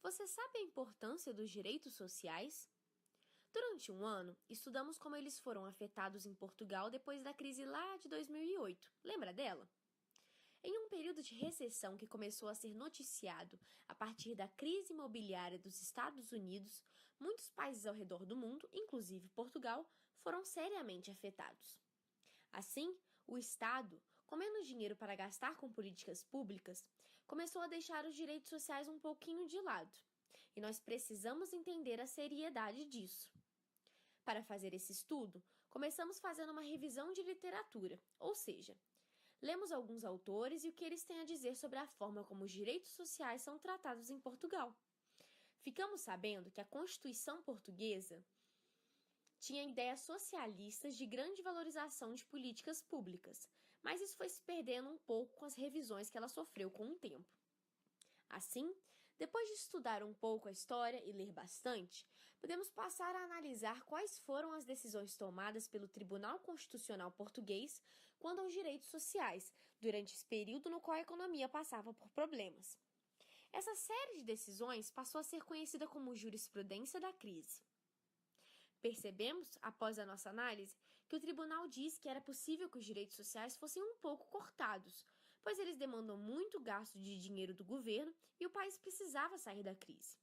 Você sabe a importância dos direitos sociais? Durante um ano, estudamos como eles foram afetados em Portugal depois da crise lá de 2008. Lembra dela? Em um período de recessão que começou a ser noticiado a partir da crise imobiliária dos Estados Unidos, muitos países ao redor do mundo, inclusive Portugal, foram seriamente afetados. Assim, o Estado, com menos dinheiro para gastar com políticas públicas, começou a deixar os direitos sociais um pouquinho de lado. E nós precisamos entender a seriedade disso. Para fazer esse estudo, começamos fazendo uma revisão de literatura, ou seja, lemos alguns autores e o que eles têm a dizer sobre a forma como os direitos sociais são tratados em Portugal. Ficamos sabendo que a Constituição Portuguesa tinha ideias socialistas de grande valorização de políticas públicas, mas isso foi se perdendo um pouco com as revisões que ela sofreu com o tempo. Assim, depois de estudar um pouco a história e ler bastante, podemos passar a analisar quais foram as decisões tomadas pelo Tribunal Constitucional Português quanto aos direitos sociais, durante esse período no qual a economia passava por problemas. Essa série de decisões passou a ser conhecida como jurisprudência da crise. Percebemos, após a nossa análise, que o tribunal diz que era possível que os direitos sociais fossem um pouco cortados, pois eles demandam muito gasto de dinheiro do governo e o país precisava sair da crise.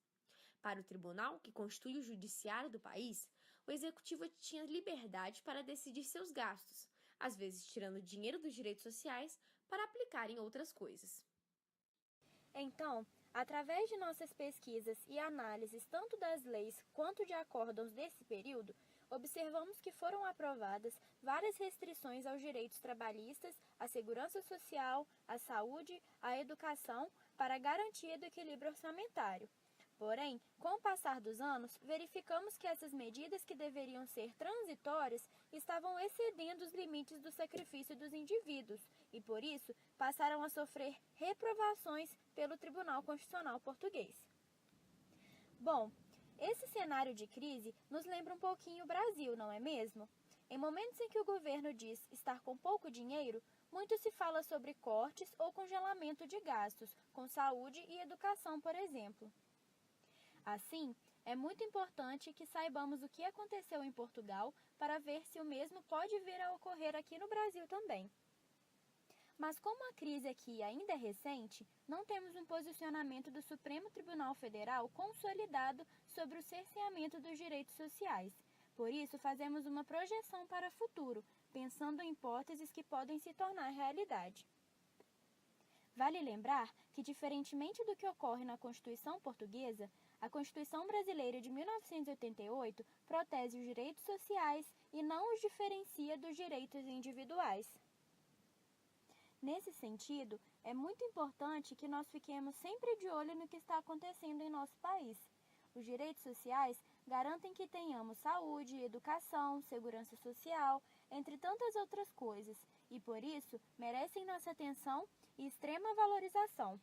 Para o tribunal, que constitui o judiciário do país, o executivo tinha liberdade para decidir seus gastos, às vezes tirando dinheiro dos direitos sociais para aplicar em outras coisas. Então, através de nossas pesquisas e análises tanto das leis quanto de acórdãos desse período, observamos que foram aprovadas várias restrições aos direitos trabalhistas, à segurança social, à saúde, à educação, para a garantia do equilíbrio orçamentário. Porém, com o passar dos anos, verificamos que essas medidas que deveriam ser transitórias estavam excedendo os limites do sacrifício dos indivíduos e, por isso, passaram a sofrer reprovações pelo Tribunal Constitucional Português. Bom, esse cenário de crise nos lembra um pouquinho o Brasil, não é mesmo? Em momentos em que o governo diz estar com pouco dinheiro, muito se fala sobre cortes ou congelamento de gastos, com saúde e educação, por exemplo. Assim, é muito importante que saibamos o que aconteceu em Portugal para ver se o mesmo pode vir a ocorrer aqui no Brasil também. Mas como a crise aqui ainda é recente, não temos um posicionamento do Supremo Tribunal Federal consolidado sobre o cerceamento dos direitos sociais. Por isso, fazemos uma projeção para o futuro, pensando em hipóteses que podem se tornar realidade. Vale lembrar que, diferentemente do que ocorre na Constituição Portuguesa, a Constituição Brasileira de 1988 protege os direitos sociais e não os diferencia dos direitos individuais. Nesse sentido, é muito importante que nós fiquemos sempre de olho no que está acontecendo em nosso país. Os direitos sociais garantem que tenhamos saúde, educação, segurança social, entre tantas outras coisas, e por isso merecem nossa atenção e extrema valorização.